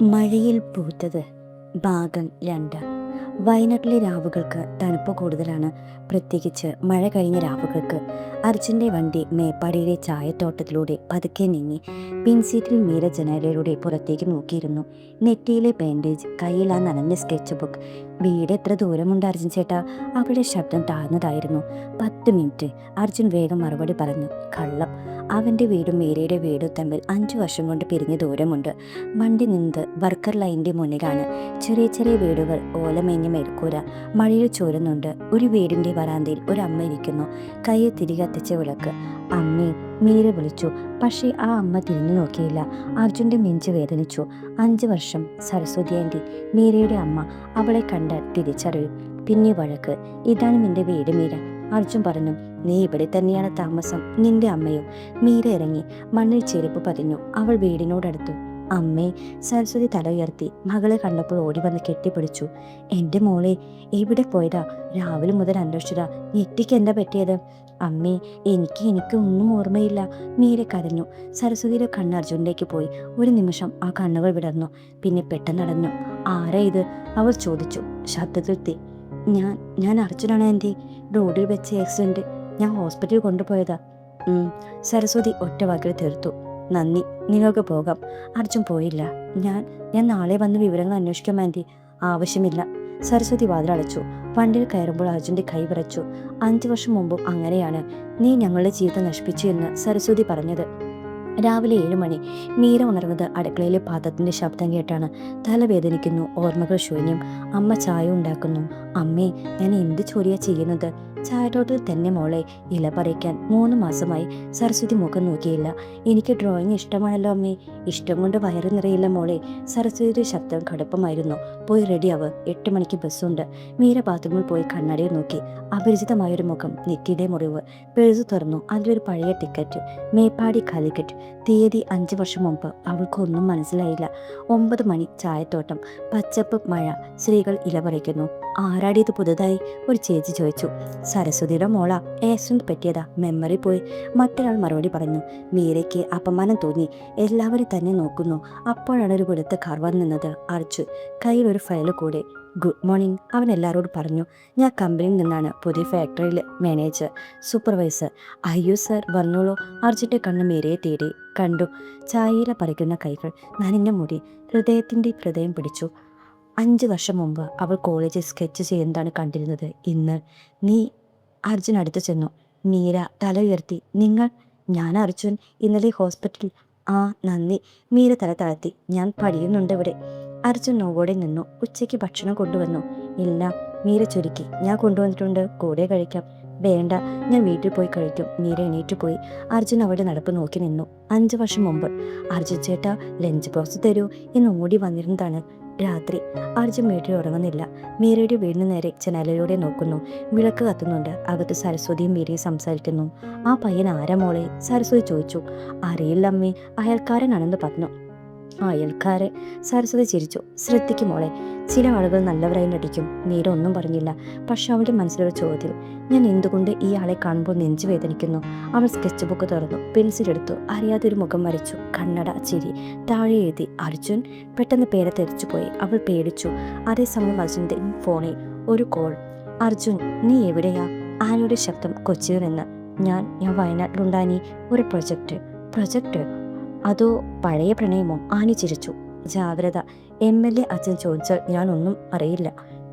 മഴയിൽ പൂത്തത് ഭാഗം 2. വയനാട്ടിലെ രാവുകൾക്ക് തണുപ്പ് കൂടുതലാണ്, പ്രത്യേകിച്ച് മഴ കഴിഞ്ഞ രാവുകൾക്ക്. അർജുൻ്റെ വണ്ടി മേപ്പാടിയിലെ ചായത്തോട്ടത്തിലൂടെ പതുക്കെ നീങ്ങി. പിൻസീറ്റിൽ മീര ജനാലയിലൂടെ പുറത്തേക്ക് നോക്കിയിരുന്നു. നെറ്റിയിലെ ബാൻഡേജ്, കയ്യിൽ ആ നനഞ്ഞ സ്കെച്ച് ബുക്ക്. വീട് എത്ര ദൂരമുണ്ട് അർജുൻ ചേട്ടാ? അവളുടെ ശബ്ദം താഴ്ന്നതായിരുന്നു. 10 മിനിറ്റ്. അർജുൻ വേഗം മറുപടി പറഞ്ഞു. കള്ളം. അവൻ്റെ വീടും മീരയുടെ വീടും തമ്മിൽ 5 വർഷം കൊണ്ട് പിരിഞ്ഞ ദൂരമുണ്ട്. വണ്ടി നിന്നത് വർക്കർ ലൈനിൻ്റെ മുന്നിലാണ്. ചെറിയ ചെറിയ വീടുകൾ, ഓലമേഞ്ഞ മേൽക്കൂര, മഴയിൽ ചോരുന്നുണ്ട്. ഒരു വീടിൻ്റെ വരാന്തയിൽ ഒരു അമ്മ ഇരിക്കുന്നു, കയ്യിൽ തിരി കത്തിച്ച വിളക്ക്. അമ്മേ, മീര വിളിച്ചു. പക്ഷേ ആ അമ്മ തിരിഞ്ഞു നോക്കിയില്ല. അർജുൻ്റെ നെഞ്ച് വേദനിച്ചു. 5 വർഷം. സരസ്വതി ആൻറ്റി, മീരയുടെ അമ്മ. അവളെ കണ്ടാൽ തിരിച്ചറിയും. പിന്നെ വഴക്ക്. ഇതാണ് നിന്റെ വീട് മീര, അർജുൻ പറഞ്ഞു. നീ ഇവിടെ തന്നെയാണ് താമസം? നിന്റെ അമ്മയോ? മീര ഇറങ്ങി. മണ്ണിൽ ചെരുപ്പ് പതിഞ്ഞു. അവൾ വീടിനോടടുത്തു. അമ്മേ. സരസ്വതി തല ഉയർത്തി. മകളെ കണ്ടപ്പോൾ ഓടി വന്ന് കെട്ടിപ്പിടിച്ചു. എൻ്റെ മോളെ, എവിടെ പോയതാ? രാവിലെ മുതൽ അന്വേഷിച്ചതാ. ഞെട്ടിക്ക് എന്താ പറ്റിയത്? അമ്മേ, എനിക്ക് ഒന്നും ഓർമ്മയില്ല. മീര കരഞ്ഞു. സരസ്വതിയുടെ കണ്ണ് അർജുനിലേക്ക് പോയി. ഒരു നിമിഷം ആ കണ്ണുകൾ വിടർന്നു, പിന്നെ പെട്ടെന്നടഞ്ഞു. ആരാ ഇത്? അവൾ ചോദിച്ചു. ശബ്ദത്തിൽ തീ. ഞാൻ അർജുനാണ് ആൻറ്റി. റോഡിൽ വെച്ച ആക്സിഡൻറ്റ്. ഞാൻ ഹോസ്പിറ്റലിൽ കൊണ്ടുപോയതാ. സരസ്വതി ഒറ്റ വാക്കിൽ തീർത്തു. നന്ദി, നിങ്ങൾക്ക് പോകാം. അർജുൻ പോയില്ല. ഞാൻ നാളെ വന്ന് വിവരങ്ങൾ അന്വേഷിക്കാം ആൻറ്റി. ആവശ്യമില്ല. സരസ്വതി വാതിലടച്ചു. വണ്ടിയിൽ കയറുമ്പോൾ അർജുൻ്റെ കൈ വിറച്ചു. 5 വർഷം മുമ്പും അങ്ങനെയാണ് നീ ഞങ്ങളുടെ ജീവിതം നശിപ്പിച്ചു എന്ന് സരസ്വതി പറഞ്ഞത്. രാവിലെ 7 മണി. മീര ഉണർന്നത് അടുക്കളയിലെ പാത്രത്തിൻ്റെ ശബ്ദം കേട്ടാണ്. തലവേദനിക്കുന്നു, ഓർമ്മകൾ ശൂന്യം. അമ്മ ചായ ഉണ്ടാക്കുന്നു. അമ്മേ, ഞാൻ എന്ത് ജോലിയാ ചെയ്യുന്നത്? ചായത്തോട്ടിൽ തന്നെ മോളെ. ഇല പറിക്കാൻ 3 മാസമായി. സരസ്വതി മുഖം നോക്കിയില്ല. എനിക്ക് ഡ്രോയിങ് ഇഷ്ടമാണല്ലോ അമ്മേ. ഇഷ്ടം കൊണ്ട് വയറ് നിറയില്ല മോളെ. സരസ്വതിയുടെ ശബ്ദം കടുപ്പമായിരുന്നു. പോയി റെഡിയാവ്, 8 മണിക്ക് ബസ്സുണ്ട്. മീര ബാത്റൂമിൽ പോയി കണ്ണാടിയിൽ നോക്കി. അപരിചിതമായൊരു മുഖം, നെറ്റിയുടെ മുറിവ്. പേഴ്സ് തുറന്നു. അതിലൊരു പഴയ ടിക്കറ്റ്. മേപ്പാടി കാലിക്കറ്റ്. തീയതി 5 വർഷം മുമ്പ്. അവൾക്കൊന്നും മനസ്സിലായില്ല. 9 മണി. ചായത്തോട്ടം, പച്ചപ്പ്, മഴ, സ്ത്രീകൾ ഇല പറിക്കുന്നു. ആരാടി ഇത് പുതുതായി? ഒരു ചേച്ചി ചോദിച്ചു. സരസ്വതിയുടെ മോളാ. ആക്സിഡന്റ് പറ്റിയതാ, മെമ്മറി പോയി. മറ്റൊരാൾ മറുപടി പറഞ്ഞു. മീരയ്ക്ക് അപമാനം തോന്നി. എല്ലാവരും തന്നെ നോക്കുന്നു. അപ്പോഴാണ് ഒരു വെളുത്ത കാർ വന്നിരുന്നത്. അർജുൻ കയ്യിൽ ഒരു ഫയൽ കൂടെ. ഗുഡ് മോർണിംഗ്, അവൻ എല്ലാവരോടും പറഞ്ഞു. ഞാൻ കമ്പനിയിൽ നിന്നാണ്, പുതിയ ഫാക്ടറിയിൽ മാനേജർ, സൂപ്പർവൈസർ. അയ്യോ സർ, വന്നോളൂ. അർജുൻ്റെ കണ്ണ് മീരയെ തേടി. കണ്ടു. ചായയില പറിക്കുന്ന കൈകൾ, നനഞ്ഞ മുടി. ഹൃദയം പിടിച്ചു. 5 വർഷം മുമ്പ് അവൾ കോളേജിൽ സ്കെച്ച് ചെയ്യുന്നതാണ് കണ്ടിരുന്നത്. ഇന്ന് നീ. അർജുൻ അടുത്ത് ചെന്നു. മീര തല ഉയർത്തി. നിങ്ങൾ? ഞാൻ അർജുൻ, ഇന്നലെ ഹോസ്പിറ്റലിൽ. ആ, നന്ദി. മീര തല താഴ്ത്തി. ഞാൻ പഠിക്കുന്നുണ്ട് ഇവിടെ. അർജുൻ നോവോടെ നിന്നു. ഉച്ചയ്ക്ക് ഭക്ഷണം കൊണ്ടുവന്നു? ഇല്ല. മീര ചുരുക്കി. ഞാൻ കൊണ്ടുവന്നിട്ടുണ്ട്, കൂടെ കഴിക്കാം. വേണ്ട, ഞാൻ വീട്ടിൽ പോയി കഴിക്കും. മീര എണീറ്റ് പോയി. അർജുൻ അവളുടെ നടപ്പ് നോക്കി നിന്നു. 5 വർഷം മുമ്പ്. അർജുൻ ചേട്ടാ, ലഞ്ച് ബോക്സ് തരൂ എന്ന് ഓടി വന്നിരുന്നതാണ്. രാത്രി. അർജുൻ വീട്ടിൽ ഉറങ്ങുന്നില്ല. മീരയുടെ വീടിന് നേരെ ജനാലയിലൂടെ നോക്കുന്നു. വിളക്ക് കത്തുന്നുണ്ട്. അകത്ത് സരസ്വതിയും മീരയും സംസാരിക്കുന്നു. ആ പയ്യൻ ആരാ മോളെ? സരസ്വതി ചോദിച്ചു. അറിയില്ല അമ്മേ, അയൽക്കാരനാണെന്ന് പറഞ്ഞു. അയൽക്കാരെ? സരസ്വതി ചിരിച്ചു. ശ്രദ്ധിക്കും മോളെ, ചില ആളുകൾ നല്ലവരായി നടിക്കും. മീര ഒന്നും പറഞ്ഞില്ല. പക്ഷെ അവളുടെ മനസ്സിലൊരു ചോദ്യം. ഞാൻ എന്തുകൊണ്ട് ഈ ആളെ കാണുമ്പോൾ നെഞ്ചു വേദനിക്കുന്നു? അവൾ സ്കെച്ച് ബുക്ക് തുറന്നു. പെൻസിലെടുത്തു. അറിയാതെ ഒരു മുഖം വരച്ചു. കണ്ണട, ചിരി. താഴെ എഴുതി അർജുൻ. പെട്ടെന്ന് പേരെ തെറിച്ചുപോയി. അവൾ പേടിച്ചു. അതേസമയം അർജുൻ്റെ ഫോണിൽ ഒരു കോൾ. അർജുൻ, നീ എവിടെയാ? ആനയുടെ ശബ്ദം കൊച്ചിയിൽ നിന്ന്. ഞാൻ വയനാട്ടിലുണ്ടാനി. ഒരു പ്രൊജക്റ്റ്? അതോ പഴയ പ്രണയമോ? ആനി ചിരിച്ചു. ജാഗ്രത. MLA അച്ഛൻ ചോദിച്ചാൽ ഞാനൊന്നും അറിയില്ല.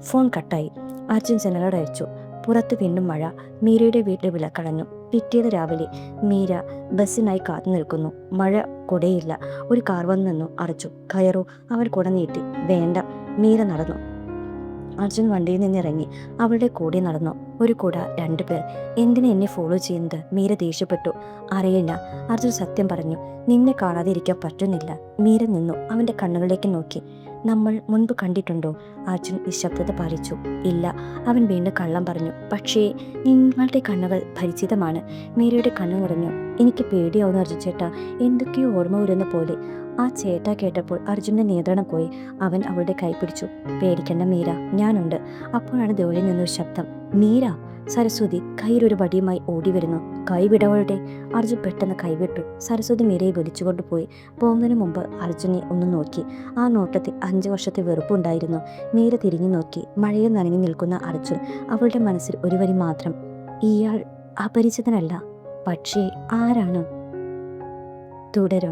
ഫോൺ കട്ടായി. അച്ഛൻ ജനലോട് അയച്ചു. പുറത്ത് വീണ്ടും മഴ. മീരയുടെ വീട്ടിൽ വിളക്കടഞ്ഞു. പിറ്റേന്ന് രാവിലെ. മീര ബസ്സിനായി കാത്തു നിൽക്കുന്നു. മഴ. കുടയില്ല. ഒരു കാർ വന്നു നിന്നു. അർജുൻ, കയറൂ. അവൻ കുട നീട്ടി. വേണ്ട. മീര നടന്നു. അർജുൻ വണ്ടിയിൽ നിന്നിറങ്ങി. അവളുടെ കൂടെ നടന്നു. ഒരു കുട, 2 പേർ. എന്തിനാ എന്നെ ഫോളോ ചെയ്യുന്നത്? മീര ദേഷ്യപ്പെട്ടു. അറിയില്ല. അർജുൻ സത്യം പറഞ്ഞു. നിന്നെ കാണാതെ ഇരിക്കാൻ പറ്റുന്നില്ല. മീര നിന്നു. അവൻ്റെ കണ്ണുകളിലേക്ക് നോക്കി. നമ്മൾ മുൻപ് കണ്ടിട്ടുണ്ടോ? അർജുൻ നിശബ്ദത പാലിച്ചു. ഇല്ല. അവൻ വീണ്ടും കള്ളം പറഞ്ഞു. പക്ഷേ നിങ്ങളുടെ കണ്ണുകൾ പരിചിതമാണ്. മീരയുടെ കണ്ണു നിറഞ്ഞു. എനിക്ക് പേടിയാവുന്നു അർജുൻ ചേട്ടാ. എന്തൊക്കെയോ ഓർമ്മ വരുന്ന പോലെ. ആ ചേട്ടാ കേട്ടപ്പോൾ അർജുൻ്റെ നിയന്ത്രണം പോയി. അവൻ അവളുടെ കൈ പിടിച്ചു. പേടിക്കണ്ട മീര, ഞാനുണ്ട്. അപ്പോഴാണ് ദൂരെ നിന്നൊരു ശബ്ദം. മീര. സരസ്വതി കയ്യിലൊരു വടിയുമായി ഓടി വരുന്നു. കൈവിടവളുടെ. അർജുൻ പെട്ടെന്ന് കൈവിട്ടു. സരസ്വതി മീരയെ വലിച്ചുകൊണ്ട് പോയി. പോകുന്നതിന് മുമ്പ് അർജുനെ ഒന്ന് നോക്കി. ആ നോട്ടത്തിൽ 5 വർഷത്തെ വെറുപ്പുണ്ടായിരുന്നു. മീര തിരിഞ്ഞു നോക്കി. മഴയിൽ നനഞ്ഞു നിൽക്കുന്ന അർജുൻ. അവളുടെ മനസ്സിൽ ഒരു വരി മാത്രം, ഇയാൾ അപരിചിതനല്ല, പക്ഷേ ആരാണ്? തുടരും.